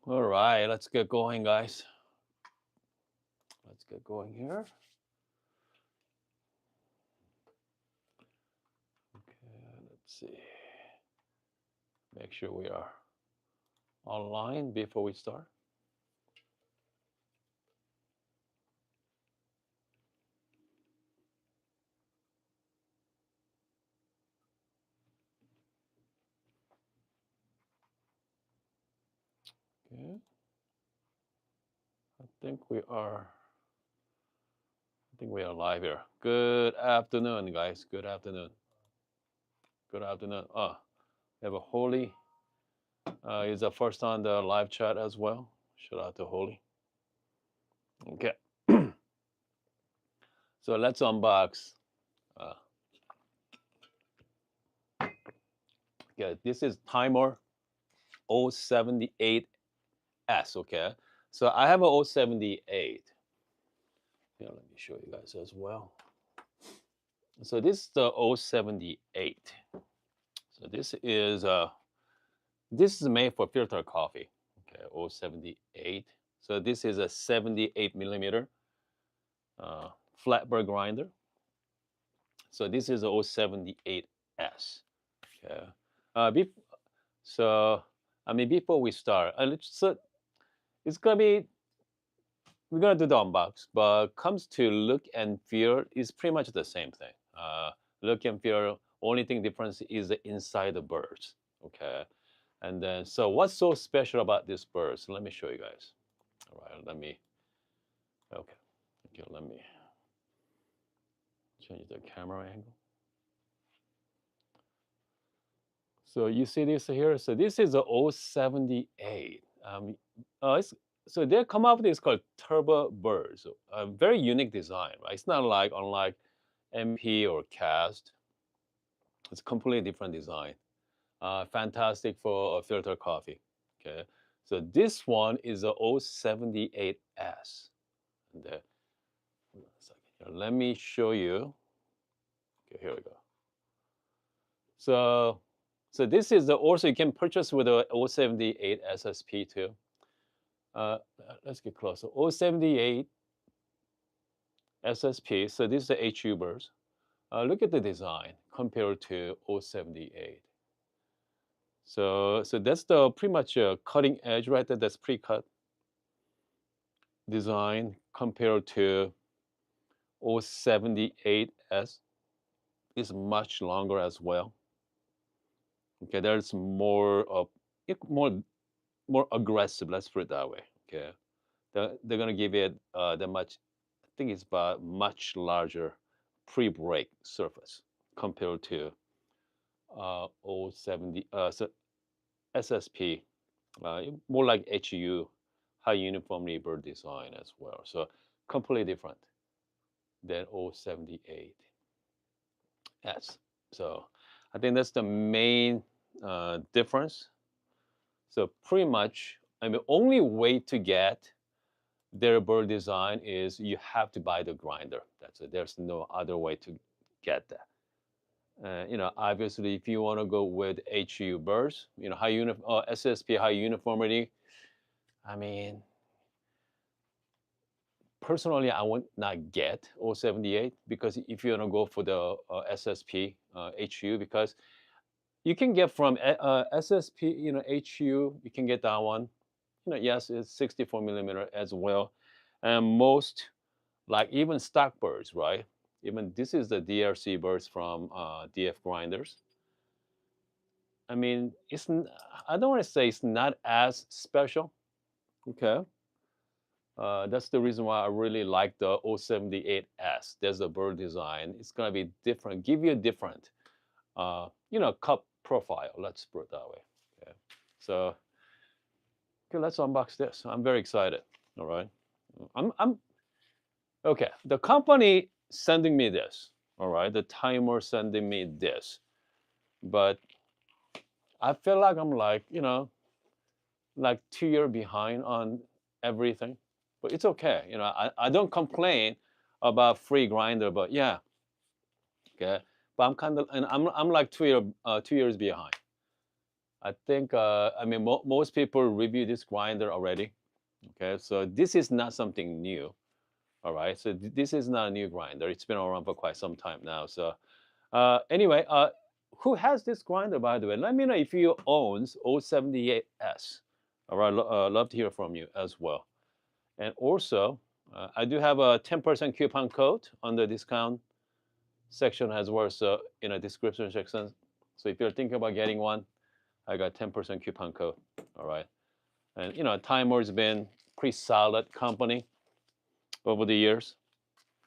All right, let's get going, guys. Let's get going here. Okay, let's see. Make sure we are online before we start. Okay, I think we are. I think we are live here. Good afternoon, guys. Good afternoon. Good afternoon. We have a Holy. Is the first on the live chat as well. Shout out to Holy. Okay. So let's unbox. Uh, yeah, this is Timer 078S. Okay. So I have a 078. Yeah, let me show you guys as well. So this is the 078. So this is made for filter coffee. Okay, 078. So this is a 78 millimeter flat burr grinder. So this is a 078S. Okay. Uh, bef- so I mean before we start, so it's gonna be we're gonna do the unbox, but comes to look and feel is pretty much the same thing. Look and feel, only thing difference is the inside the birds. Okay, and then so what's so special about this bird? So let me show you guys. All right, okay, let me change the camera angle. So you see this here. So this is a 078. So they come up with this called Turbo Bird. So a very unique design, right? It's not like unlike MP or Cast. It's completely different design. Fantastic for a filter coffee. Okay, so this one is a 078S. And hold on a second here. Let me show you. Okay, here we go. So, so this is the also you can purchase with a 078 SSP too. Let's get closer. 078 SSP. So this is the HU burst. Look at the design compared to 078. So that's the pretty much cutting edge right there. That's pre-cut design compared to 078S is much longer as well. Okay, there's more aggressive. Let's put it that way. Okay, they're gonna give it the much. I think it's about much larger pre-break surface compared to 070 so SSP, more like HU, high uniform neighbor design as well. So completely different than 078S. So I think that's the main difference. So pretty much, I mean, only way to get their bird design is you have to buy the grinder. That's it. There's no other way to get that. Obviously, if you want to go with HU burrs, SSP high uniformity. I mean, personally, I would not get 078 because if you want to go for the SSP HU, because you can get from SSP, HU, you can get that one. Yes, it's 64 millimeter as well, and most like even stock birds, right? Even this is the DRC birds from DF Grinders. I mean, I don't want to say it's not as special. Okay. That's the reason why I really like the 078S. There's a bird design. It's gonna be different, give you a different, cup profile. Let's put it that way. Okay. So, okay, let's unbox this. I'm very excited. All right. I'm okay. The company sending me this. All right. The timer sending me this, but I feel like I'm like 2 years behind on everything, but it's okay. I don't complain about free grinder, but yeah, okay. But I'm kind of and I'm like 2 years behind. I think I mean most people review this grinder already. Okay, so this is not something new. All right, so this is not a new grinder. It's been around for quite some time now. So anyway, who has this grinder, by the way? Let me know if you owns 078S. All right, love to hear from you as well. And also, I do have a 10% coupon code on the discount section as well. So in a description section. So if you're thinking about getting one, I got 10% coupon code. All right. And Timemore's been pretty solid company over the years.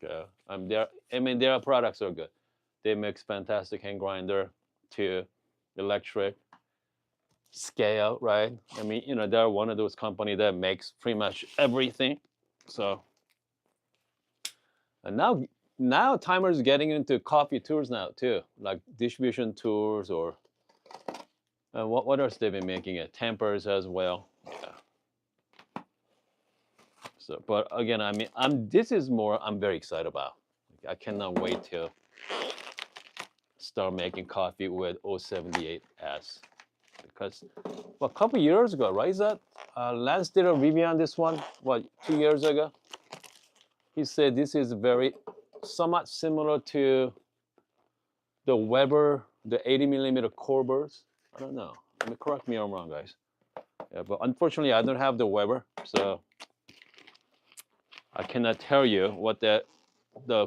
Yeah. Their products are good. They make fantastic hand grinder to electric scale, right? They're one of those companies that makes pretty much everything. So and now Timer's getting into coffee tours now too, like distribution tours or what else they've been making it tempers as well. Yeah. So, but again, this is more I'm very excited about. I cannot wait to start making coffee with 078S because a couple years ago, right? Is that Lance did a review on this one? What 2 years ago? He said this is very somewhat similar to the Weber, the 80 millimeter core burrs. I don't know. Correct me if I'm wrong, guys. Yeah, but unfortunately, I don't have the Weber, so I cannot tell you what the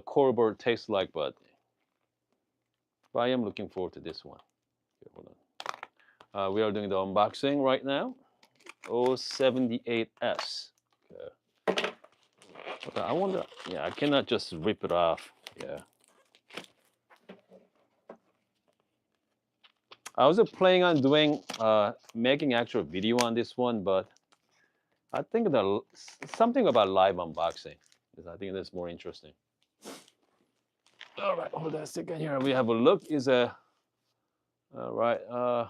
core burr tastes like. But I am looking forward to this one. Okay, hold on. We are doing the unboxing right now. 078S. Okay. Okay, I wonder. Yeah, I cannot just rip it off. Yeah. I was planning on doing making actual video on this one, but I think something about live unboxing because I think that's more interesting. All right, hold on a second here. We have a look. Is a all right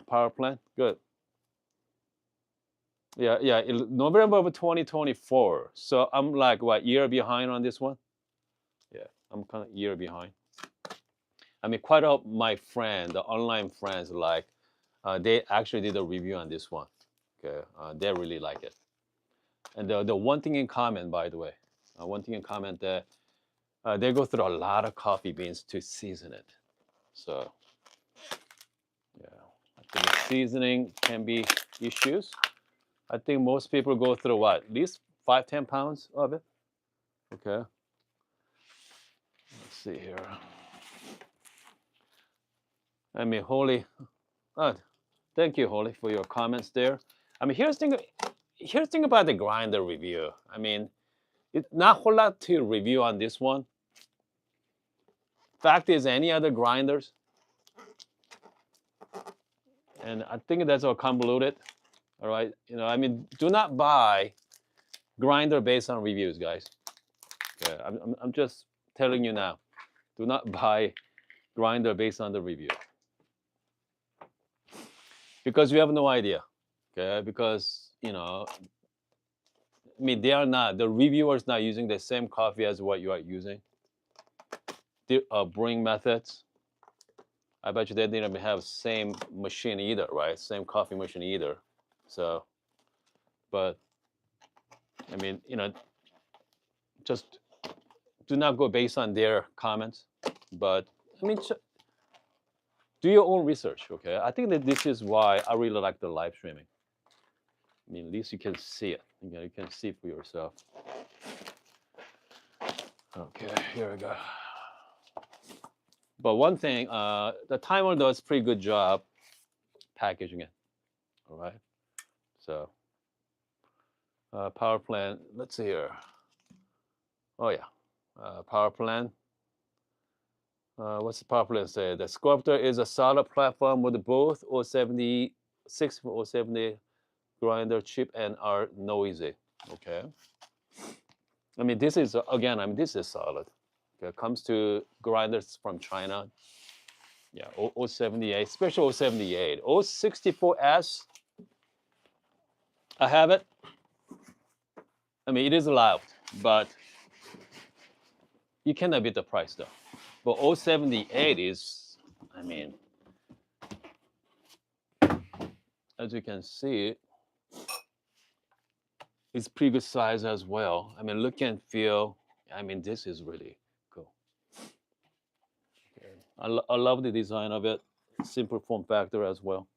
power plant. Good. Yeah, yeah. November of 2024. So I'm like what year behind on this one? Yeah, I'm kind of year behind. Quite a my friend, the online friends, like they actually did a review on this one. Okay, they really like it. And the one thing in common, by the way, one thing in common that they go through a lot of coffee beans to season it. So yeah, I think the seasoning can be issues. I think most people go through what, at least 5-10 pounds of it. Okay. Let's see here. Holly, oh, thank you, Holly, for your comments there. Here's the thing about the grinder review. It's not a whole lot to review on this one. Fact is, any other grinders, and I think that's all convoluted. All right, do not buy grinder based on reviews, guys. Okay, I'm just telling you now, do not buy grinder based on the review because you have no idea. Okay, because they are not the reviewers not using the same coffee as what you are using. The brewing methods. I bet you they didn't have same machine either, right? Same coffee machine either. So, but just do not go based on their comments. But do your own research, okay? I think that this is why I really like the live streaming. At least you can see it. You can see for yourself. Okay, here we go. But one thing, the timer does pretty good job packaging it. All right. So power plant. Let's see here. Oh yeah, power plant. What's the power plant say? The Sculptor is a solid platform with both 076 or 070 grinder chip and are noisy. Okay. This is again. This is solid. Okay. It comes to grinders from China. Yeah, 078, special 078. 064S, I have it. It is loud, but you cannot beat the price though. But 078 is, as you can see, it's pretty good size as well. I mean, look and feel. I mean, this is really cool. Okay. I love the design of it. Simple form factor as well.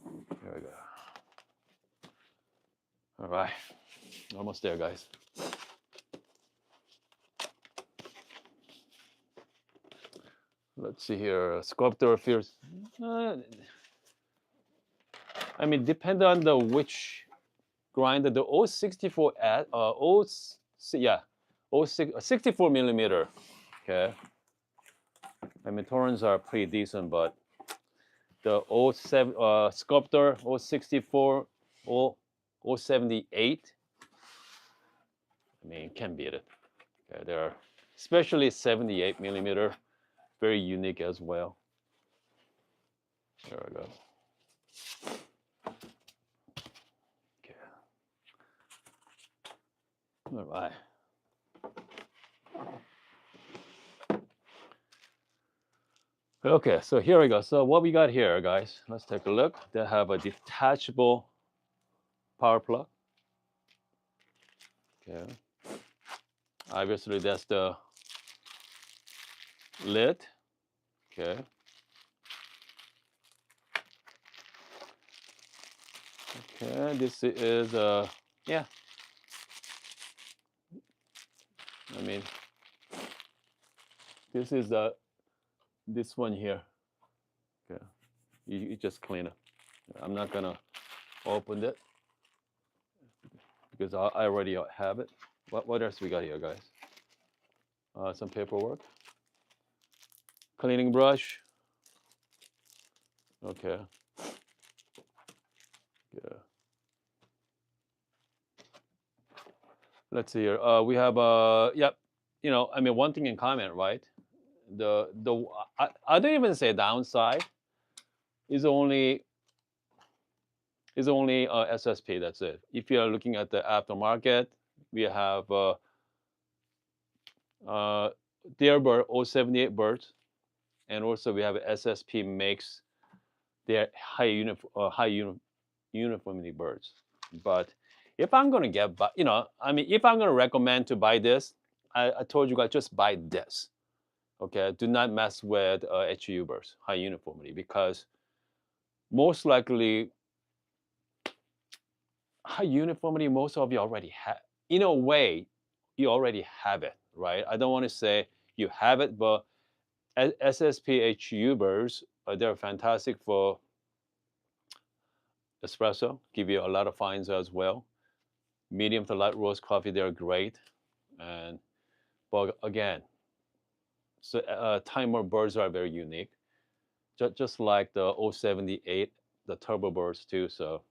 Here we go. All right, almost there, guys. Let's see here. Sculptor feels. I mean, depend on the which grinder. The 064 at 64 millimeter. Okay. I mean, torrents are pretty decent, but the 07 Sculptor 064 078. I mean, can't beat it. Okay, there are especially 78 millimeter, very unique as well. There we go. Okay. All right. Okay, so here we go. So what we got here, guys? Let's take a look. They have a detachable power plug. Okay. Obviously, that's the lid. Okay. Okay, this is yeah. I mean, this is this one here. Okay, you just clean it. I'm not gonna open it because I already have it. What else we got here, guys? Some paperwork. Cleaning brush. Okay. Yeah. Let's see here. We have yep. You know, I mean, one thing in common, right? I don't even say downside. Is only SSP. That's it. If you are looking at the aftermarket, we have their Burr 078 birds, and also we have SSP makes their uniformity birds. But if I'm gonna get, you know, I mean, if I'm gonna recommend to buy this, I told you guys just buy this. Okay, do not mess with HU birds, high uniformity, because most likely high uniformity most of you already have. In a way, you already have it, right? I don't want to say you have it, but SSP HU birds, they're fantastic for espresso, give you a lot of fines as well. Medium to light roast coffee, they're great. And but again, so Timemore birds are very unique, just like the 078, the turbo birds too. So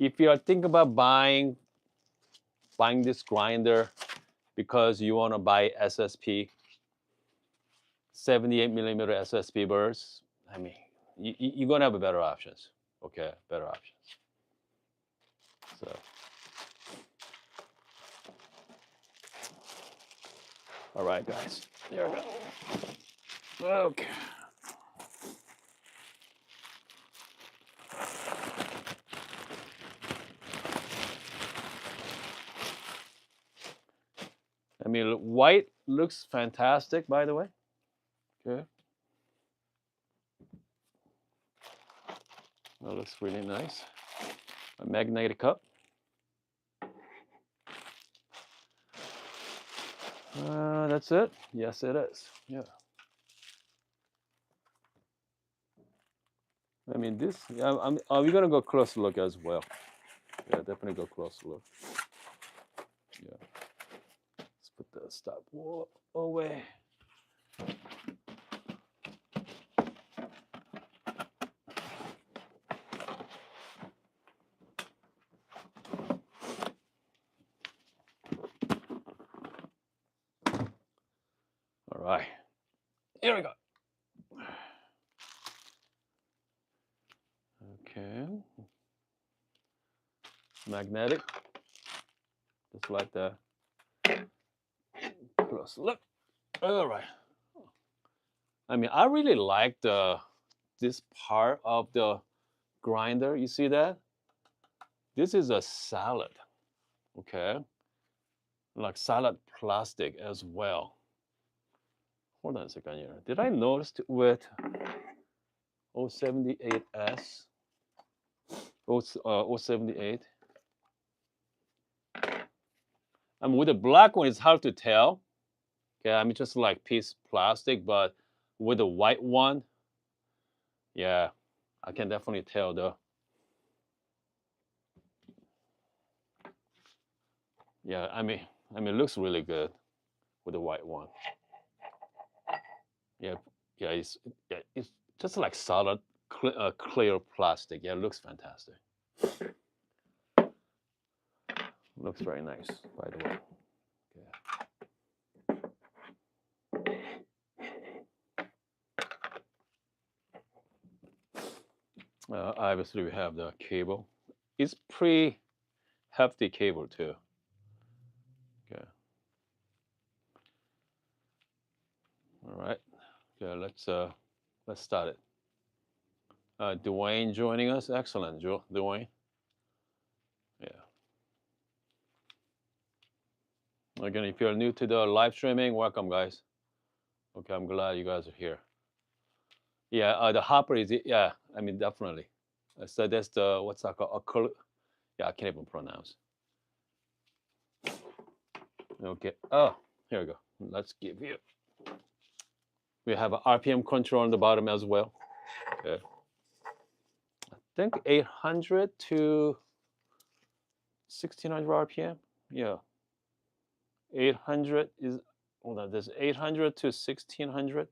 if you are thinking about buying this grinder because you want to buy SSP 78 millimeter SSP birds, I mean, you're gonna have better options. Okay, better options. So, all right, guys, there we go. Okay. I mean, white looks fantastic, by the way. Okay. That looks really nice. A magnetic cup. That's it. Yes, it is. Yeah. I mean, this. We're gonna go close look as well. Yeah, definitely go close look. Yeah. Let's put the stop away. All right. Here we go. Okay. Magnetic. Just like that. Close look. All right. I mean, I really like this part of the grinder. You see that? This is a salad, okay? Like salad plastic as well. Hold on a second here. Did I notice with 078S, 078? I mean, with the black one, it's hard to tell. Okay, I mean, just like piece plastic, but with the white one, yeah, I can definitely tell though. Yeah, I mean, it looks really good with the white one. Yeah, yeah, it's just like solid, clear plastic. Yeah, it looks fantastic. Looks very nice, by the way. Obviously, we have the cable. It's pretty hefty cable too. Okay. All right. Okay, let's start it. Dwayne joining us. Excellent, Dwayne. Yeah. Again, if you're new to the live streaming, welcome, guys. Okay, I'm glad you guys are here. Yeah, the hopper is, yeah, I mean, definitely. So that's the, what's that called? Yeah, I can't even pronounce. Okay. Oh, here we go. Let's give you. We have an RPM control on the bottom as well. Okay. I think 800 to 1600 RPM. Yeah. 800 is, hold on, there's 800 to 1600,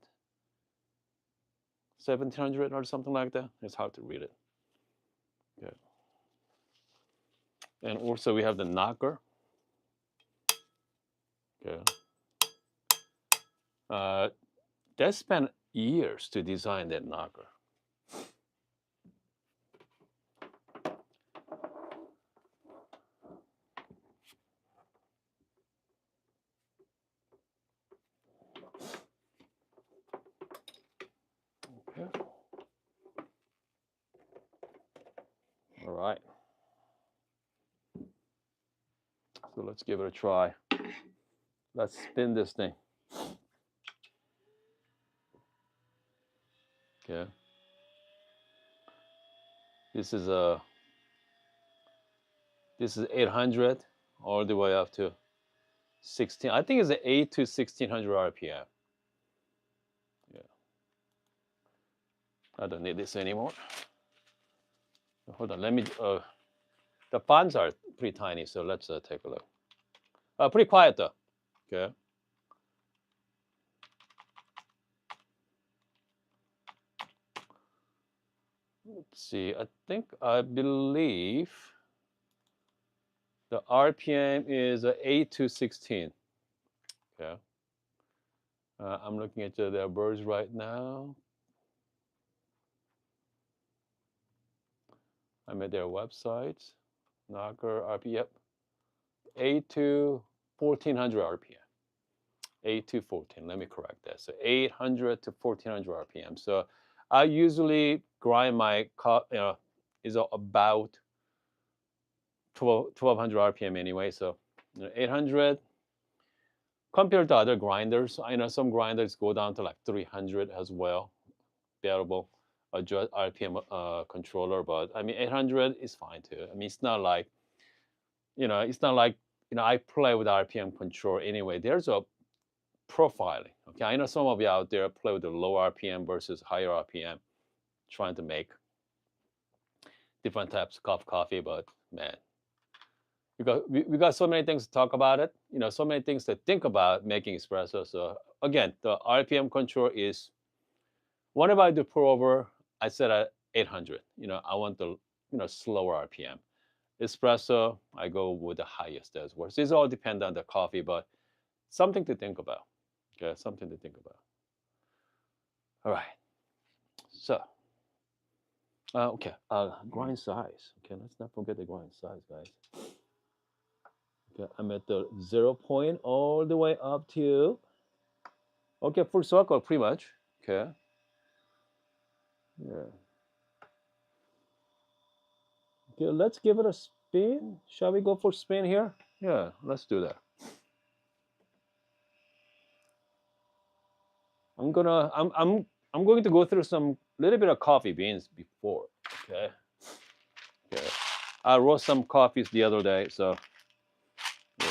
1700 or something like that. It's hard to read it. Okay. And also we have the knocker. Okay. They spent years to design that knocker. Okay. All right. So let's give it a try. Let's spin this thing. Okay. This is 800 all the way up to 16. I think it's 8 to 1600 RPM. Yeah. I don't need this anymore. Hold on. Let me. The fonts are pretty tiny, so let's take a look. Pretty quiet though. Okay. Let's see. I believe the RPM is 8 to 16. Okay. I'm looking at their Burrs right now. I'm at their website. Knocker RPM. Yep. 8 to 1400 RPM. 8 to 14. Let me correct that. So 800 to 1400 RPM. So I usually grind my is about 1200 RPM anyway. So 800 compared to other grinders. I know some grinders go down to like 300 as well. Variable adjust RPM controller, but I mean 800 is fine too. I mean it's not like I play with RPM control anyway. There's a profiling. Okay, I know some of you out there play with the low RPM versus higher RPM, trying to make different types of coffee. But man, we got so many things to talk about it. So many things to think about making espresso. So again, the RPM control is whenever I do pour over, I set at 800. I want the slower RPM. Espresso, I go with the highest as well. So it's all depend on the coffee, but something to think about. Okay, something to think about. All right. So, okay, grind size. Okay, let's not forget the grind size, guys. Okay, I'm at the 0 point all the way up to, okay, full circle pretty much. Okay. Yeah. Okay, let's give it a spin. Shall we go for spin here? Yeah, let's do that. I'm going to go through some little bit of coffee beans before. Okay. Okay. I roast some coffees the other day, so yeah.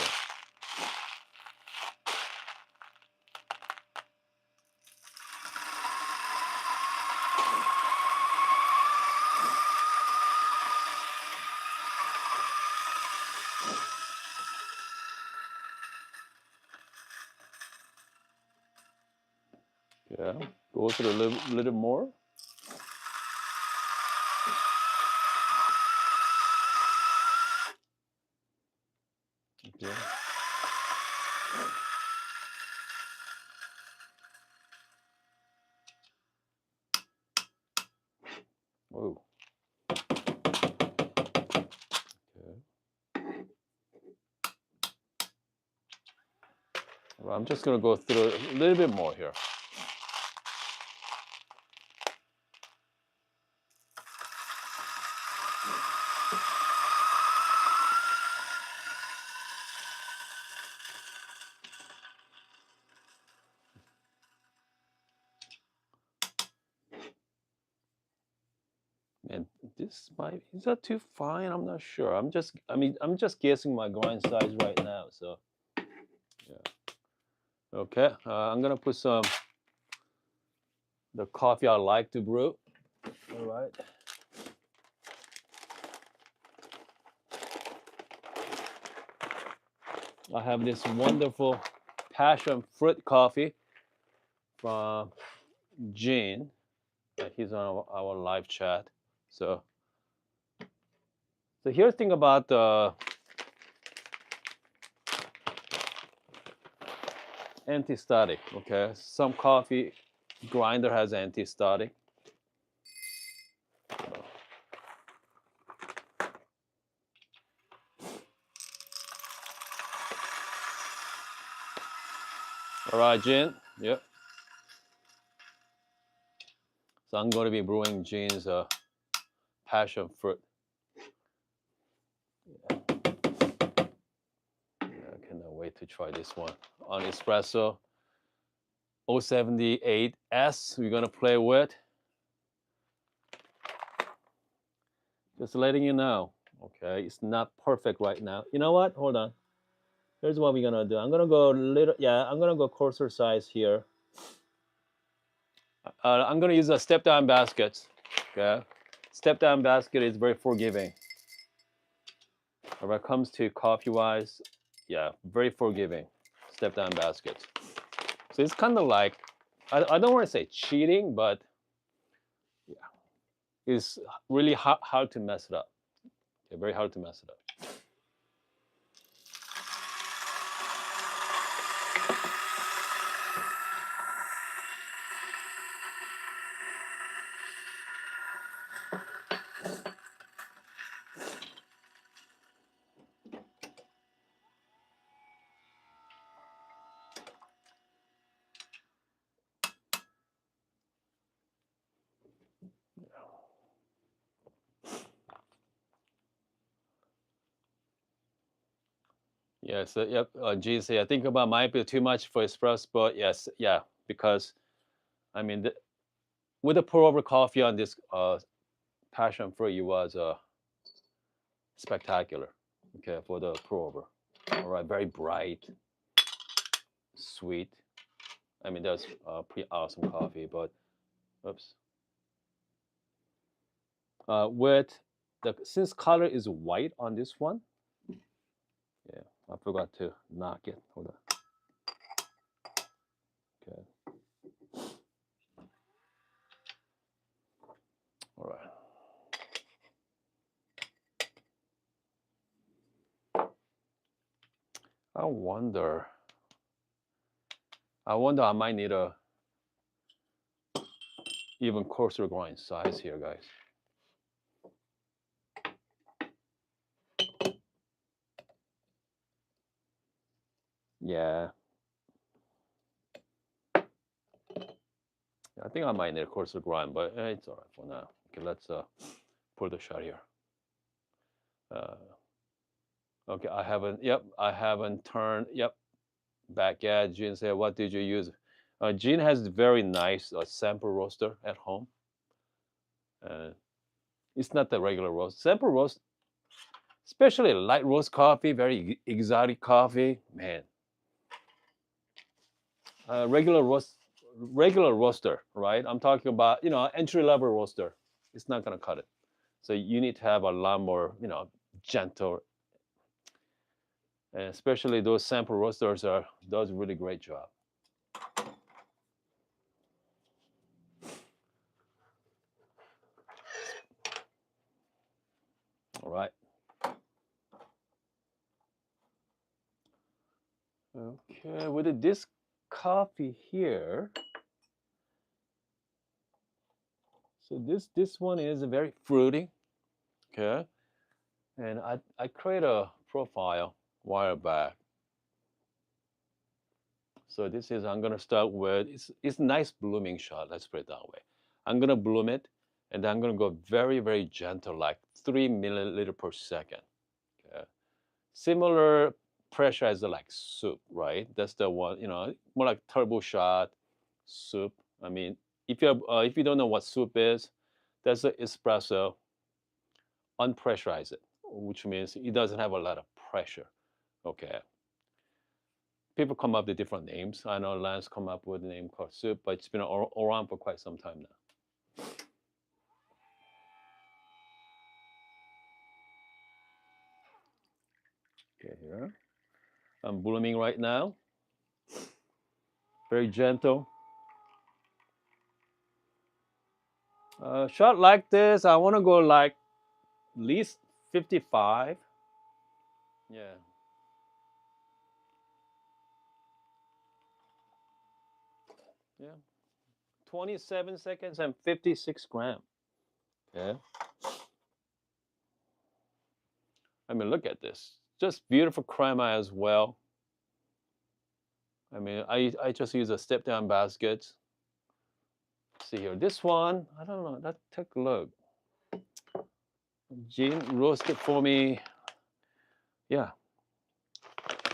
Yeah. Go through a little more. Okay. Whoa. Okay. Well, I'm just gonna go through a little bit more here. And this might, is that too fine? I'm not sure. I'm just guessing my grind size right now. So yeah. Okay. I'm gonna put some the coffee I like to brew. All right. I have this wonderful passion fruit coffee from Gene. He's on our live chat. So, so here's the thing about anti-static. Okay, some coffee grinder has anti-static. All right, Gene. Yep. So I'm going to be brewing Gene's passion fruit. Yeah. I cannot wait to try this one on espresso. 078S we're gonna play with. Just letting you know. Okay, it's not perfect right now. You know what? Hold on. Here's what we're gonna do. I'm gonna go little. Yeah, I'm gonna go coarser size here. I'm gonna use a step down basket. Okay, step down basket is very forgiving. When it comes to coffee wise, yeah, very forgiving. Step down basket. So it's kind of like I don't want to say cheating, but yeah, it's really hard to mess it up. Okay, very hard to mess it up. Yes, yep. GC, I think about might be too much for espresso, but yes, yeah, because I mean, with the pour over coffee on this passion fruit, it was spectacular. Okay, for the pour over. All right, very bright, sweet. I mean, that's pretty awesome coffee. But oops, with the since color is white on this one, yeah, I forgot to knock it. Hold on. Okay. All right. I wonder. I might need a even coarser grind size here, guys. Yeah. I think I might need a coarser grind, but it's all right for now. Okay, let's pour the shot here. Uh, okay, I haven't. Yep, I haven't turned. Yep, back at Jean said, "What did you use?" Jean has very nice sample roaster at home. Uh, it's not the regular roast. Sample roast, especially light roast coffee, very exotic coffee. Man, regular regular roaster, right? I'm talking about entry level roaster. It's not gonna cut it. So you need to have a lot more gentle, and especially those sample roasters does a really great job. All right. Okay, with this coffee here, so this one is very fruity. Okay, and I create a profile a while back. So this is I'm gonna start with it's nice blooming shot. Let's put it that way. I'm gonna bloom it, and then I'm gonna go very gentle, like 3 milliliter per second. Okay, similar pressure as the like soup, right? That's the one more like turbo shot soup. I mean, if you don't know what soup is, that's the espresso unpressurized, which means it doesn't have a lot of pressure. Okay, people come up with different names. I know Lance come up with a name called soup, but it's been around for quite some time now. Okay, here I'm blooming right now. Very gentle. Shot like this, I want to go like at least 55. Yeah. Yeah. 27 seconds and 56 grams. Okay. I mean, look at this. Just beautiful crema as well. I mean, I just use a step down basket. See here, this one, I don't know. Let's take a look. Jean roasted for me. Yeah,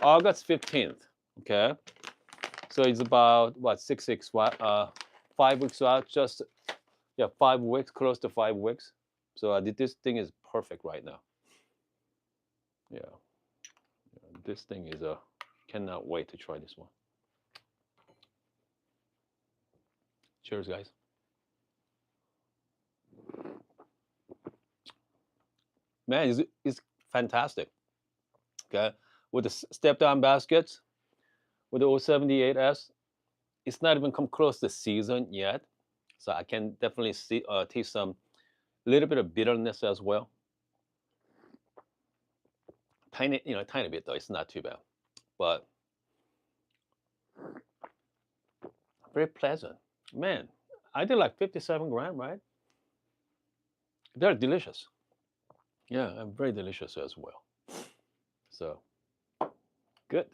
August 15th. Okay. So it's about what 5 weeks out. Just yeah, 5 weeks, close to 5 weeks. So this thing is perfect right now. Yeah, this thing is a cannot wait to try this one. Cheers, guys. Man, it's fantastic. Okay, with the step down baskets, with the 078S, it's not even come close to season yet, so I can definitely see taste some little bit of bitterness as well. Tiny, tiny bit though. It's not too bad, but very pleasant. Man, I did like 57 gram, right? They're delicious. Yeah, and very delicious as well. So good,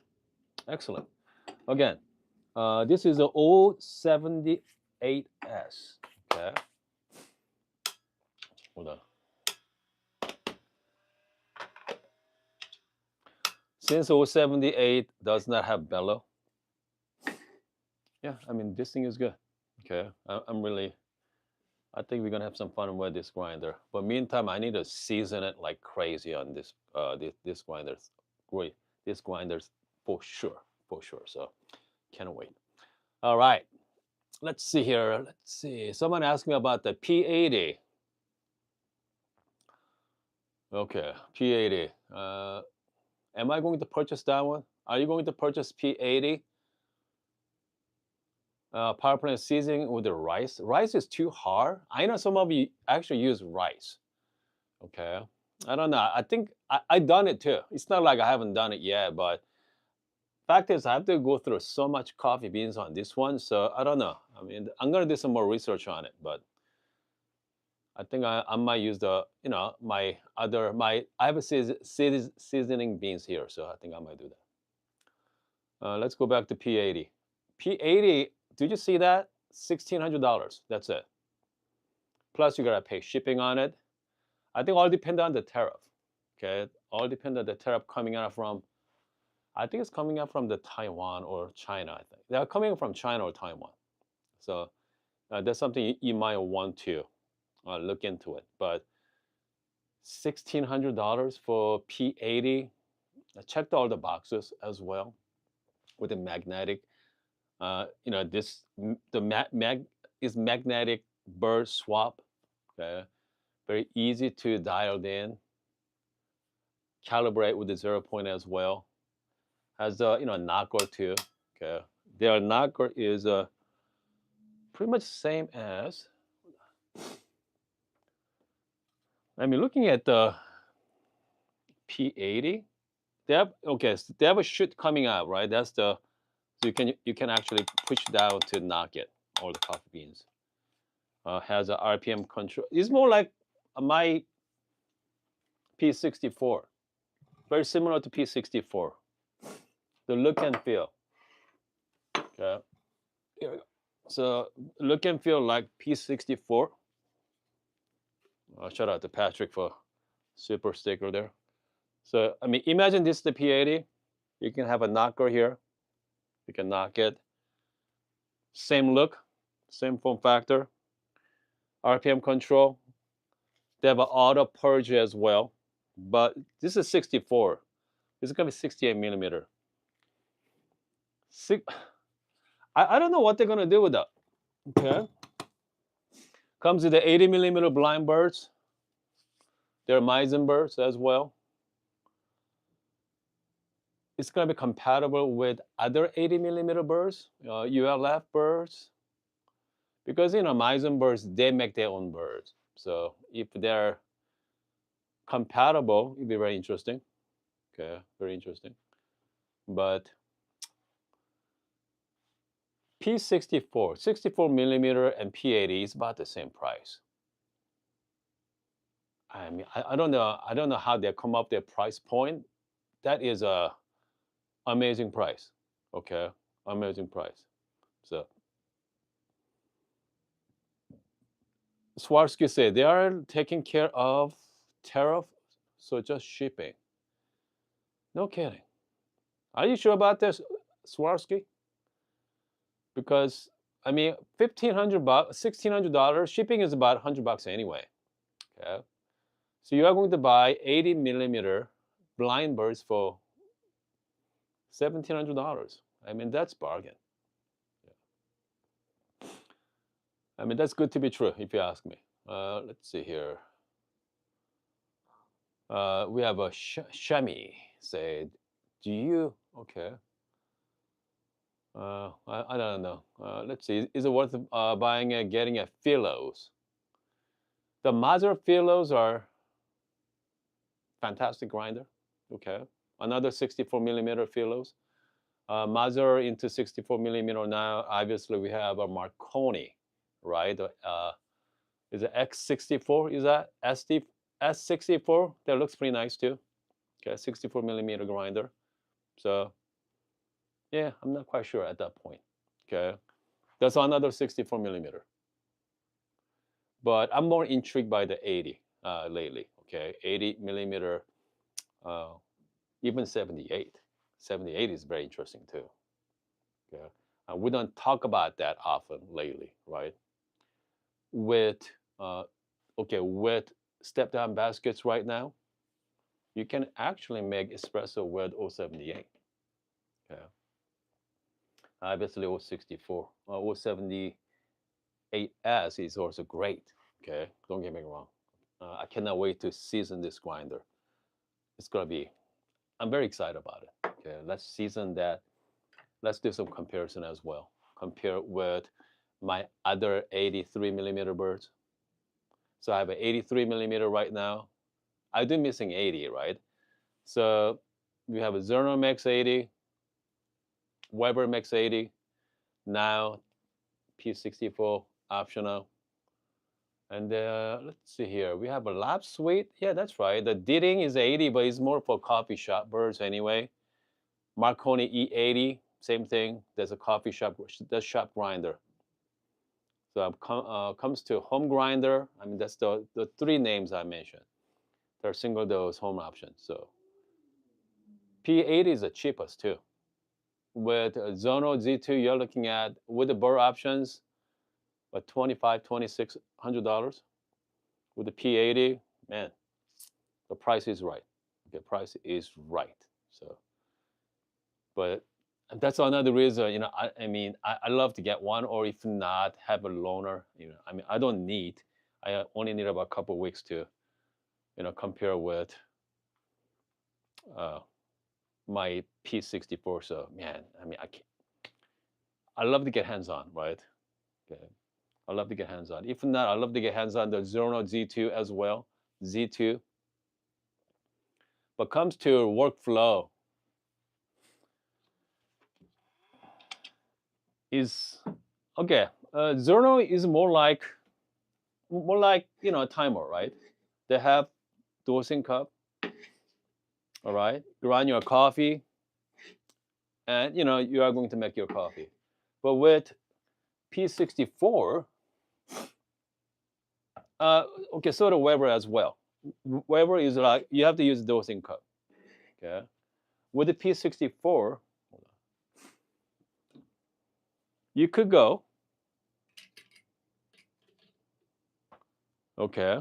excellent. Again, this is a 078S. Okay, hold on. Since 078 does not have bellow, yeah, I mean this thing is good. Okay, I'm really. I think we're gonna have some fun with this grinder. But meantime, I need to season it like crazy on this grinders. Great, this grinders for sure, for sure. So can't wait. All right, let's see here. Let's see. Someone asked me about the P80. Okay, P80. Am I going to purchase that one? Are you going to purchase P80? Power plant seasoning with the rice. Rice is too hard. I know some of you actually use rice. Okay. I don't know. I think I done it too. It's not like I haven't done it yet, but fact is I have to go through so much coffee beans on this one. So I don't know. I mean, I'm gonna do some more research on it, but I think I might use I have a seasoning beans here, so I think I might do that. Let's go back to P80. P80, did you see that? $1,600. That's it. Plus you gotta pay shipping on it. I think all depend on the tariff. Okay, all depends on the tariff coming out from. I think it's coming out from the Taiwan or China. I think they are coming from China or Taiwan. So that's something you might want to look into it. But $1,600 for P80. I checked all the boxes as well with the magnetic. This the mag is magnetic Burr swap. Okay, very easy to dial in, calibrate with the 0 point as well. Has a knocker too. Okay, their knocker is pretty much same as. I mean, looking at the P80, they have okay. So they have a chute coming out, right? That's the so you can actually push down to knock it all the coffee beans. Has a RPM control. It's more like my P64, very similar to P64. The look and feel. Okay, here we go. So look and feel like P64. Shout out to Patrick for super sticker there. So I mean, imagine this is the P80. You can have a knocker here. You can knock it. Same look, same form factor. RPM control. They have an auto purge as well, but this is 64. This is gonna be 68 millimeter. Six, I don't know what they're gonna do with that. Okay. Comes with the 80 millimeter blind birds. They're Meissen birds as well. It's gonna be compatible with other 80 millimeter birds, ULF birds, because Meissen birds they make their own birds. So if they're compatible, it'd be very interesting. Okay, very interesting. But P64, 64 millimeter, and P80 is about the same price. I mean, I don't know. I don't know how they come up their price point. That is a amazing price. Okay, amazing price. So Swarovski said they are taking care of tariff, so just shipping. No kidding. Are you sure about this, Swarovski? Because I mean, 1,500 bucks, $1,600 shipping is about $100 anyway. Okay, so you are going to buy 80 millimeter blind birds for $1,700. I mean, that's bargain. Yeah. I mean, that's good to be true, if you ask me. Let's see here. We have a Shami said, "Do you okay?" I don't know. Let's see. Is it worth buying and getting a Philos? The Mazur Philos are fantastic grinder. Okay, another 64 millimeter Philos. Mazur into 64 millimeter now. Obviously, we have a Marconi, right? Is it X64? Is that S64? That looks pretty nice too. Okay, 64 millimeter grinder. So yeah, I'm not quite sure at that point. Okay, that's another 64 millimeter. But I'm more intrigued by the 80 lately. Okay, 80 millimeter, uh, even 78. 78 is very interesting too. Okay, we don't talk about that often lately, right? With with step down baskets right now, you can actually make espresso with 078. Okay, obviously 064, 078S is also great. Okay, don't get me wrong. I cannot wait to season this grinder. It's gonna be. I'm very excited about it. Okay, let's season that. Let's do some comparison as well. Compare with my other 83 millimeter birds. So I have an 83 millimeter right now. I do missing 80, right? So we have a Zerno Max 80, Weber Max 80, now P64 optional. And let's see here. We have a Lab Suite. Yeah, that's right. The Ditting is 80, but it's more for coffee shop birds anyway. Marconi E80, same thing. There's a coffee shop, the shop grinder. So comes to home grinder. I mean, that's the three names I mentioned. They're single dose home option. So P80 is the cheapest too. With Zono Z2, you're looking at with the Burr options, but $2,500, $2,600. With the P80, man, the price is right. The price is right. So, but that's another reason, I mean, I love to get one, or if not, have a loaner. I mean, I don't need. I only need about a couple weeks to, compare with uh, my P64. So, man, I mean, I love to get hands on, right? Okay. I love to get hands on. If not, I love to get hands on the Zono Z2 as well. Z2. But comes to workflow, is okay. Zono is more like a timer, right? They have dosing cup, all right. Grind your coffee, and you are going to make your coffee. But with P64, okay, so the Weber as well. Weber is like you have to use dosing cup. Okay, with the P64, you could go. Okay,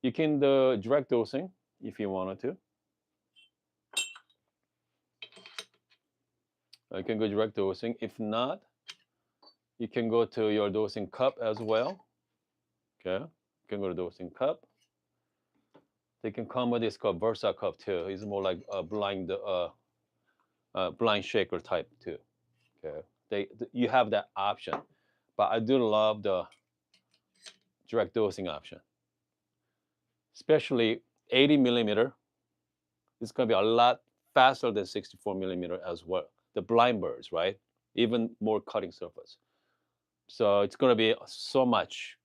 you can do direct dosing if you wanted to. You can go direct dosing. If not, you can go to your dosing cup as well. Okay, you can go to dosing cup. They can come with this called Versa cup too. It's more like a blind shaker type too. Okay, you have that option, but I do love the direct dosing option, especially 80 millimeter. It's gonna be a lot faster than 64 millimeter as well. The blind Burrs, right? Even more cutting surface. So it's gonna be so much,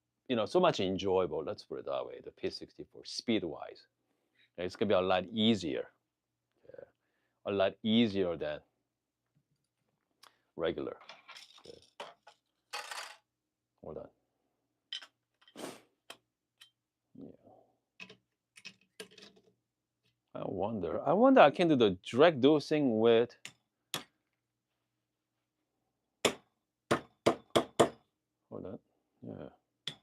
so much enjoyable. Let's put it that way. The P64 speed wise, it's gonna be a lot easier. Yeah. A lot easier than regular. Okay. Hold on. Yeah. I wonder I can do the direct dosing with. Hold on. Yeah.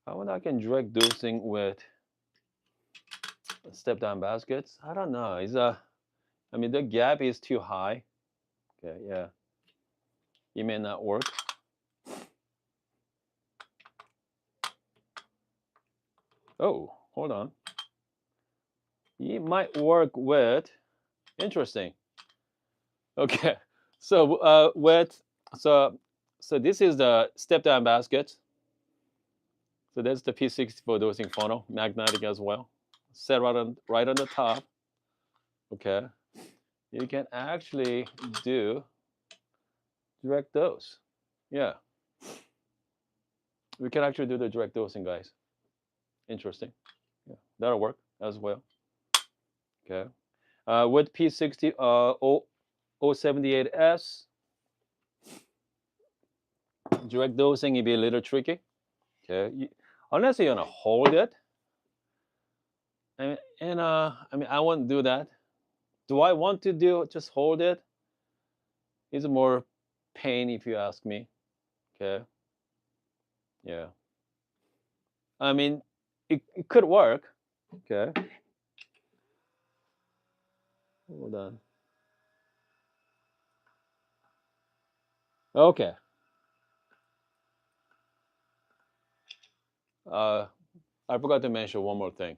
I wonder I can direct dosing with step down baskets. I don't know. I mean the gap is too high. Okay, yeah. It may not work. Oh, hold on. It might work with. Interesting. Okay, so so this is the step down basket. So that's the P64 dosing funnel, magnetic as well. Set right on the top. Okay, you can actually do direct dose. Yeah, we can actually do the direct dosing, guys. Interesting. Yeah, that'll work as well. Okay, with P60 078S, direct dosing will be a little tricky. Okay, unless you're gonna hold it. I mean, I won't do that. Do I want to do just hold it? It's more pain if you ask me. Okay. Yeah. I mean, it could work. Okay. Hold on. Okay. Uh, I forgot to mention one more thing.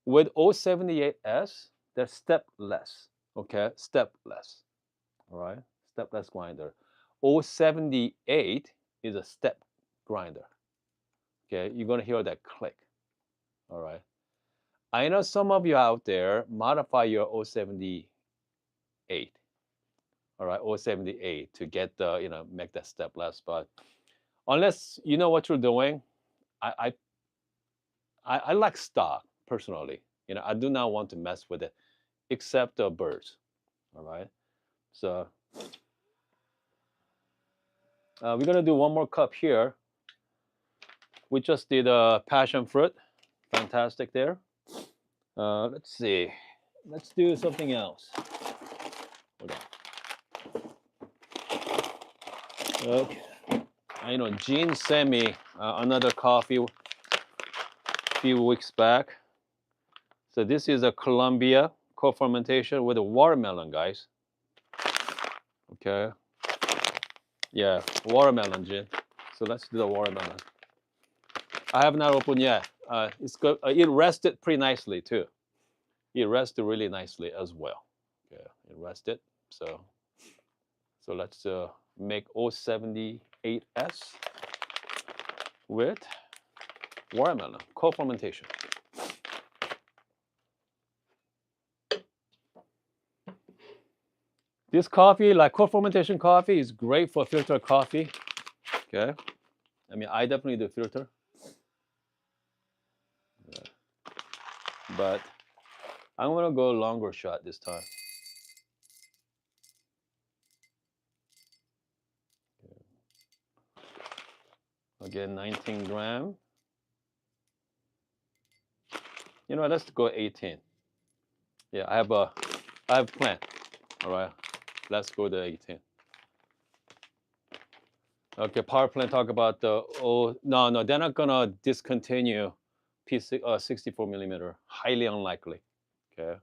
With 078S, they're stepless. Okay, stepless. All right, stepless grinder. 078 is a step grinder. Okay, you're gonna hear that click. All right. I know some of you out there modify your 078. All right, 078 to get the make that stepless. But unless you know what you're doing, I I like stock personally. I do not want to mess with it, except the birds. All right. So we're gonna do one more cup here. We just did a passion fruit. Fantastic there. Let's see. Let's do something else. Hold on. Okay. I know Gene sent me another coffee a few weeks back. So this is a Colombia co-fermentation with a watermelon, guys. Okay. Yeah, watermelon, Gene. So let's do the watermelon. I have not opened yet. It's good. It rested pretty nicely too. It rested really nicely as well. Yeah, it rested. So let's make 078S with watermelon co-fermentation. This coffee, like co-fermentation coffee, is great for filter coffee. Okay, I mean I definitely do filter, but I'm gonna go longer shot this time. Again, 19 gram. You know, let's go 18. Yeah, I have plan. All right, let's go to 18. Okay, power plant talk about the no, they're not gonna discontinue P6 64 millimeter. Highly unlikely. Okay,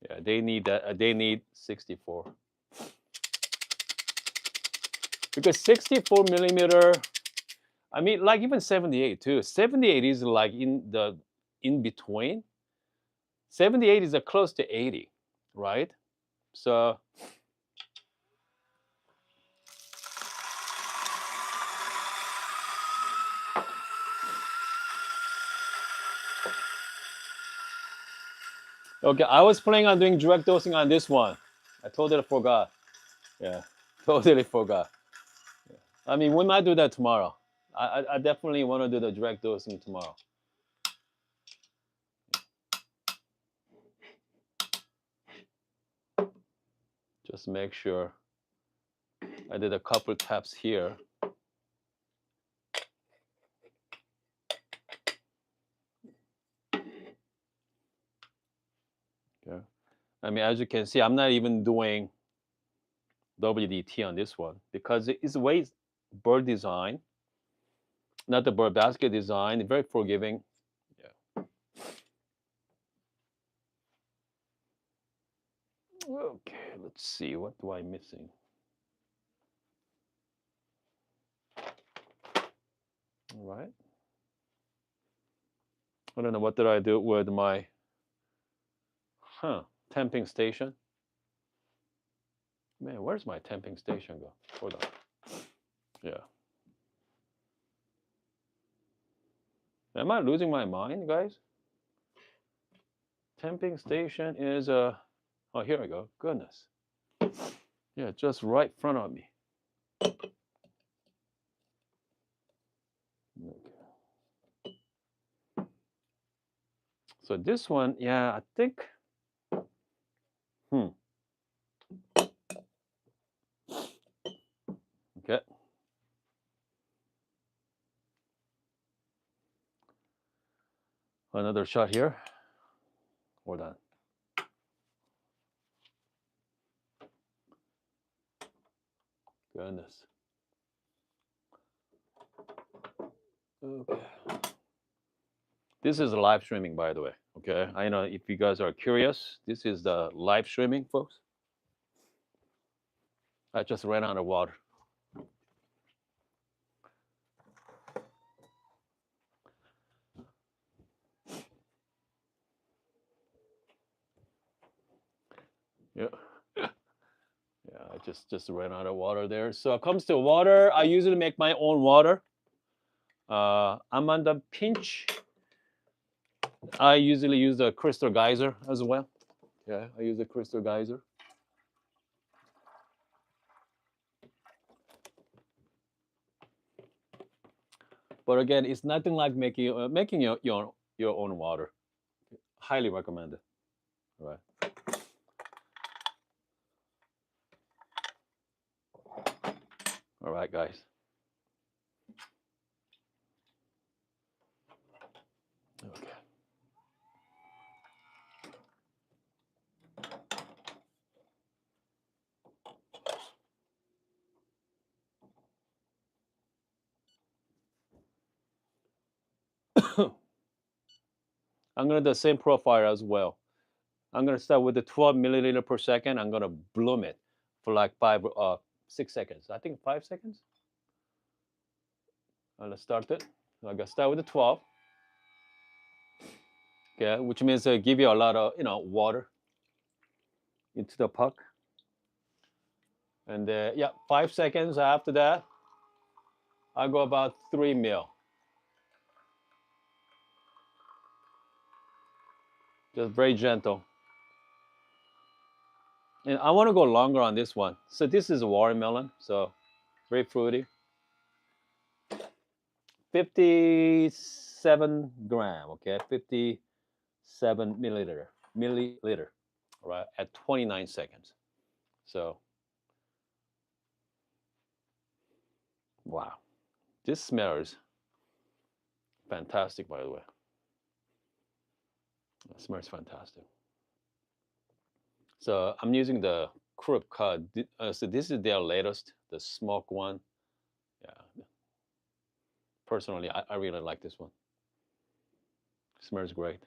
yeah, they need that. They need 64 because 64 millimeter. I mean, like even 78 too. 78 is like in between. 78 is close to 80, right? So okay, I was planning on doing direct dosing on this one. I totally forgot. Yeah, totally forgot. I mean, we might do that tomorrow. I definitely want to do the direct dosing tomorrow. Just make sure I did a couple taps here. Okay. I mean, as you can see, I'm not even doing WDT on this one because it's way Burr design, not the Burr basket design. Very forgiving. Yeah. Okay, let's see. What do I missing? All right. I don't know what did I do with my temping station. Man, where's my temping station go? Hold on. Yeah. Am I losing my mind, guys? Temping station is oh, here we go. Goodness. Yeah, just right in front of me. Okay. So this one, yeah, I think. Okay. Another shot here. Hold on. Goodness. Okay. This is live streaming, by the way. Okay. I know if you guys are curious, this is the live streaming, folks. I just ran out of water. Yeah. Yeah, I just ran out of water there. So it comes to water, I usually make my own water. I'm on the pinch. I usually use the crystal geyser as well. Yeah, I use the crystal geyser. But again, it's nothing like making your own water. Highly recommended. All right. All right, guys. I'm gonna do the same profile as well. I'm gonna start with the 12 milliliter per second. I'm gonna bloom it for like 6 seconds. I think 5 seconds. Let's start it. I'm gonna start with the 12. Okay, which means give you a lot of water into the puck, and yeah, 5 seconds after that, I go about 3 mil. Just very gentle. And I want to go longer on this one. So this is a watermelon, so very fruity. 57 gram, okay, 57 milliliter, right, at 29 seconds. So, wow, this smells fantastic, by the way. It smells fantastic. So I'm using the Krupp cut. So this is their latest, the smoke one. Yeah, personally, I really like this one. Smells great,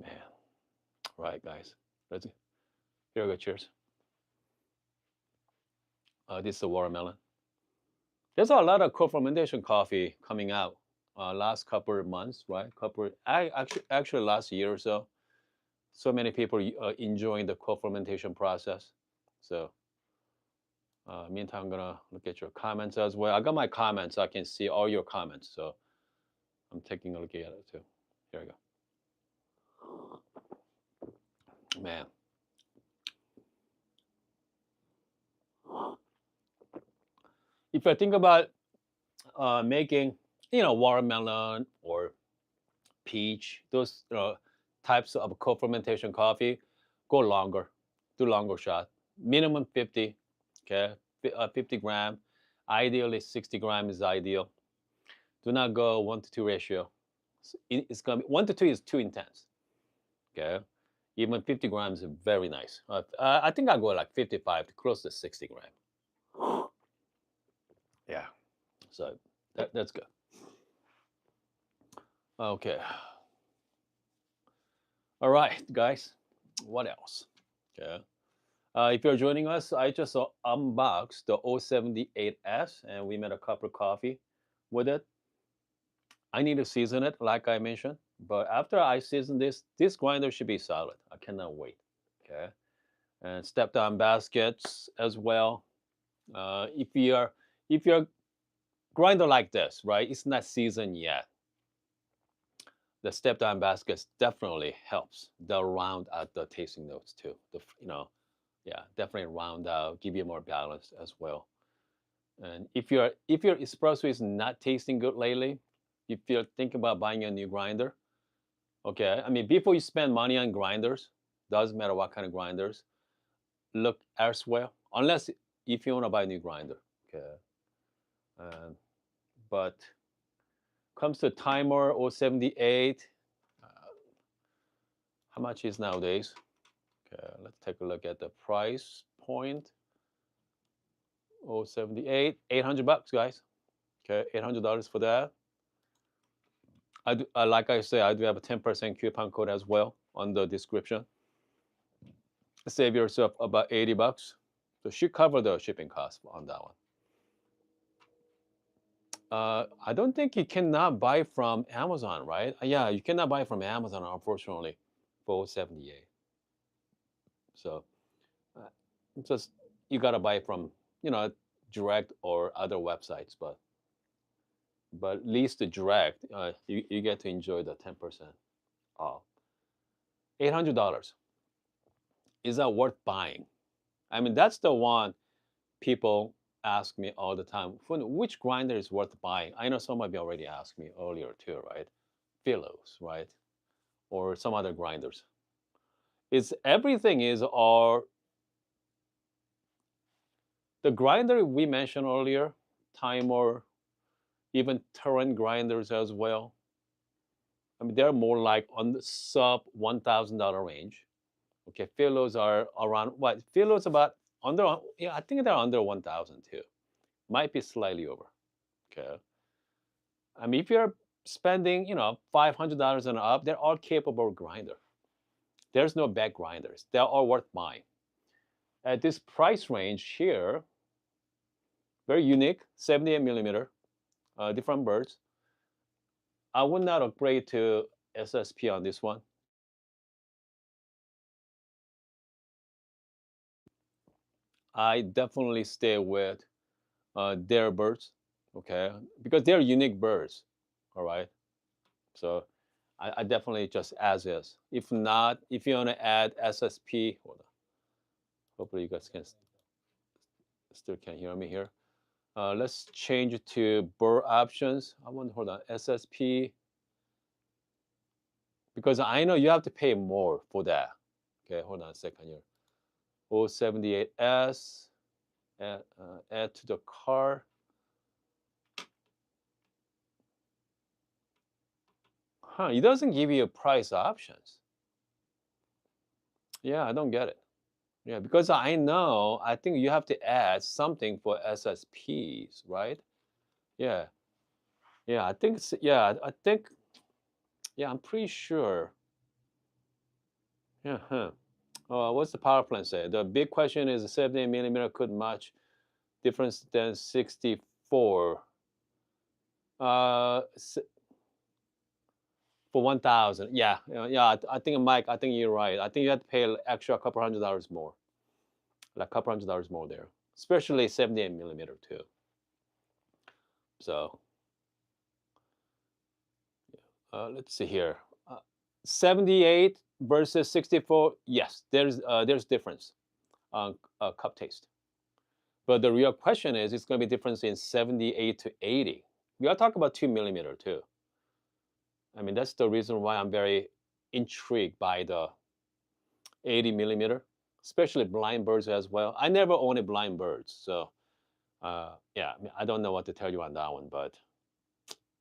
man. Right, guys. Let's here we go. Cheers. This is a watermelon. There's a lot of co-fermentation coffee coming out last couple of months, right? Actually last year or so. So many people enjoying the co-fermentation process. So meantime, I'm gonna look at your comments as well. I got my comments. So I can see all your comments. So I'm taking a look at it too. Here we go. Man. If I think about making, watermelon or peach, those types of co-fermentation coffee, go longer, do longer shot, minimum 50, okay, 50 gram, ideally 60 gram is ideal. Do not go 1 to 2 ratio. It's gonna be 1 to 2 is too intense, okay. Even 50 grams is very nice. I think I go like 55 to close to 60 gram. Yeah, so that's good. Okay. All right, guys. What else? Okay. If you're joining us, I just unboxed the 078S and we made a cup of coffee with it. I need to season it, like I mentioned. But after I season this grinder should be solid. I cannot wait. Okay. And step down baskets as well. If you're grinder like this, right? It's not seasoned yet. The step down baskets definitely helps. They'll round out the tasting notes too. Yeah, definitely round out, give you more balance as well. And if your espresso is not tasting good lately, if you're thinking about buying a new grinder, okay. I mean, before you spend money on grinders, doesn't matter what kind of grinders, look elsewhere. Unless if you want to buy a new grinder, okay. But comes to timer or 78, uh, how much is nowadays? Okay, let's take a look at the price point. 078, $800, guys. Okay, $800 for that. Like I say, I do have a 10% coupon code as well on the description. Save yourself about $80. So should cover the shipping cost on that one. I don't think you cannot buy from Amazon, right? Yeah, you cannot buy from Amazon, unfortunately, for 78. So uh, just you gotta buy from direct or other websites, but at least the direct, you get to enjoy the 10% off. $800. Is that worth buying? I mean, that's the one people ask me all the time. Which grinder is worth buying? I know some of you already asked me earlier too, right? Philos, right? Or some other grinders. It's everything is all the grinder we mentioned earlier, timer, even torrent grinders as well. I mean, they're more like on the sub $1,000 range. Okay, Philos are around what? Philos about under, yeah, I think they're under 1,000 too. Might be slightly over. Okay. I mean, if you're spending, $500 and up, they're all capable grinder. There's no bad grinders. They're all worth buying. At this price range here, very unique, 78 millimeter, different birds. I would not upgrade to SSP on this one. I definitely stay with their birds, okay, because they're unique birds. All right, so I definitely just as is. If not, if you want to add SSP, hold on. Hopefully you guys can still can hear me here. Let's change it to Burr options. I want hold on SSP because I know you have to pay more for that. Okay, hold on a second here. 078S, add to the cart. Huh, it doesn't give you price options. Yeah, I don't get it. Yeah, because I think you have to add something for SSPs, right? Yeah, yeah, I think, yeah, I'm pretty sure. Yeah, huh. What's the power plant say? The big question is 70 millimeter could much difference than 64. Uh, for 1,000. Yeah, yeah. I think Mike, I think you're right. I think you have to pay extra couple $100 more, like couple $100 more there, especially 78 millimeter too. So let's see here. 78 versus 64. Yes, there's difference on cup taste. But the real question is, it's going to be difference in 78 to 80. We are talking about 2 millimeter too. I mean, that's the reason why I'm very intrigued by the 80 millimeter, especially blind birds as well. I never owned a blind birds, so yeah, I mean, I don't know what to tell you on that one. But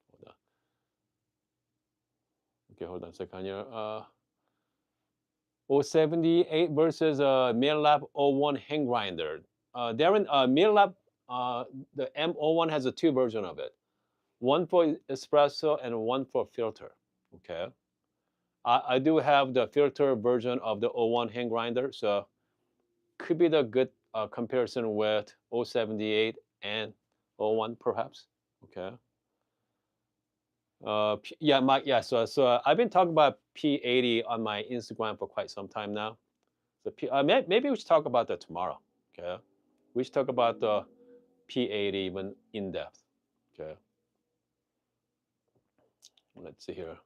hold on. Okay, hold on a second here. 078 versus MilLab 01 hand grinder. Darren, MilLab, the M01 has a two version of it. One for espresso and one for filter. Okay. I do have the filter version of the 01 hand grinder, so could be the good comparison with 078 and 01 perhaps. Okay. Yeah, yeah. So I've been talking about P80 on my Instagram for quite some time now. So maybe we should talk about that tomorrow. Okay. We should talk about the P80 even in depth. Okay. Let's see here.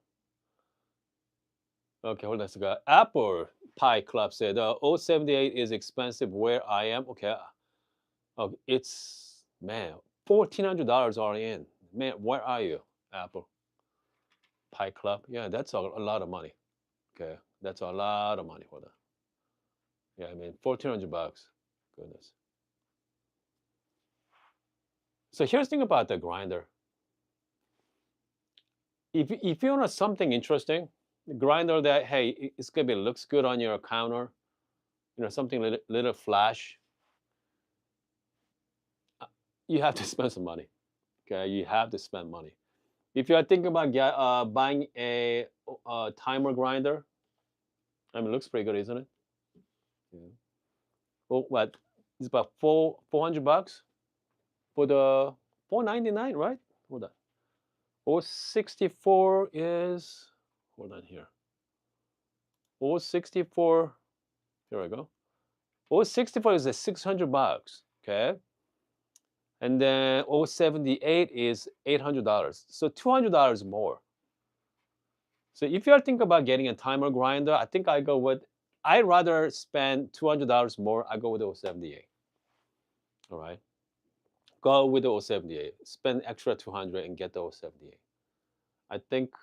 Okay, hold on a second. Apple Pie Club said 078 is expensive where I am. Okay. Oh, it's man, $1,400 all in. Man, where are you, Apple Pie Club? Yeah, that's a lot of money. Okay, that's a lot of money for that. Yeah, I mean, $1,400. Goodness. So here's the thing about the grinder. If you want something interesting, the grinder that hey, it's gonna be looks good on your counter, something little flash. You have to spend some money. Okay, you have to spend money. If you are thinking about buying a timer grinder, I mean, it looks pretty good, isn't it? Yeah. Well, what? It's about $400 for the 499, right? Hold on. 064 is hold on here. 064. Here I go. 064 is a $600. Okay. And then 078 is $800. So $200 more. So if you're thinking about getting a timer grinder, I think I'd rather spend $200 more. I go with the 078. All right. Go with the 078. Spend extra 200 and get the 078. I think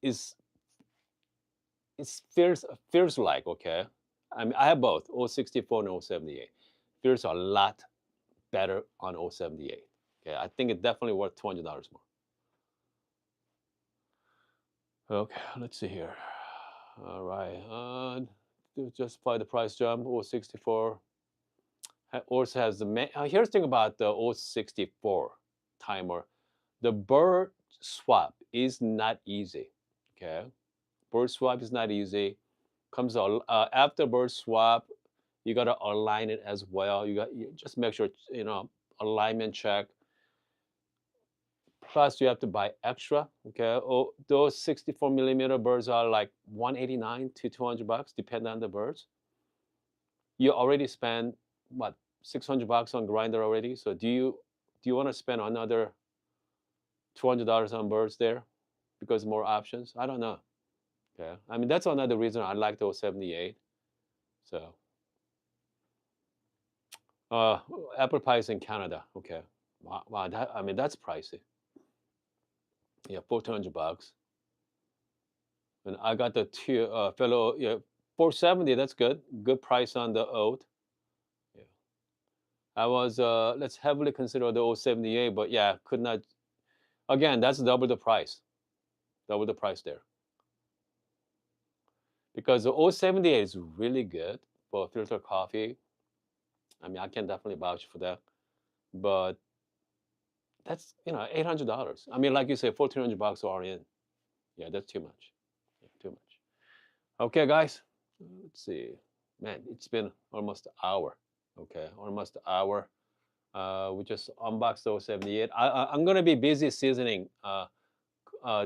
is feels like okay. I mean I have both 064 and 078. Feels a lot better on 078. Okay, I think it definitely worth $200 more. Okay, let's see here. All right, to justify the price jump, 064 also has the here's the thing about the 064 timer. The Burr swap is not easy. Okay, bird swap is not easy. Comes after bird swap, you gotta align it as well. You just make sure alignment check. Plus, you have to buy extra. Okay, oh, those 64 millimeter birds are like 189 to $200, depending on the birds. You already spent what, $600 on grinder already. So do you want to spend another $200 on birds there because more options? I don't know. Okay, I mean that's another reason I like the 78. So uh, apple pie is in Canada. Okay, wow, I mean that's pricey. Yeah, $1,400. And I got the two fellow, yeah, 470. That's good. Good price on the oat. Yeah, I was let's heavily consider the 078, but yeah, could not. Again, that's double the price. Double the price there because the 078 is really good for filter coffee. I mean, I can definitely vouch for that. But that's $800. I mean, like you said, $1,400 all in. Yeah, that's too much. Yeah, too much. Okay, guys. Let's see. Man, it's been almost an hour. Okay, almost an hour. We just unboxed the 078. I'm gonna be busy seasoning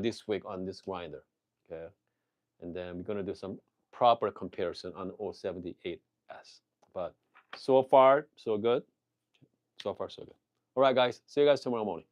this week on this grinder. Okay, and then we're gonna do some proper comparison on 078S. But so far, so good. So far, so good. All right, guys. See you guys tomorrow morning.